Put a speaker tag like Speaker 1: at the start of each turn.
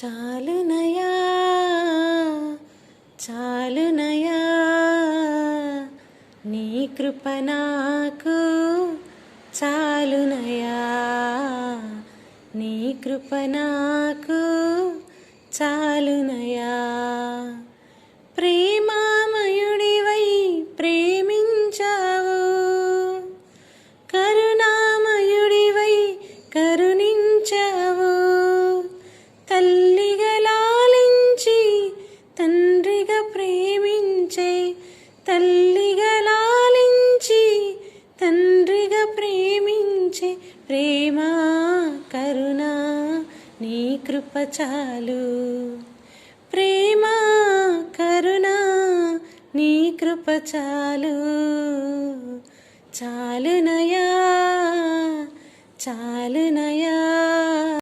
Speaker 1: చాలునయా చాలునయా నీ కృప నాకు చాలునయా నీ కృప నాకు చాలునయా ప్రేమామయుడివై ప్రేమించావు కరుణామయుడివై కరుణించావు తల్లిగా లాలించి తండ్రిగా ప్రేమించే తల్లిగా లాలించి తండ్రిగా ప్రేమించే ప్రేమ కరుణ నీ కృప చాలు ప్రేమ కరుణ నీ కృప చాలు చాలునయా చాలునయా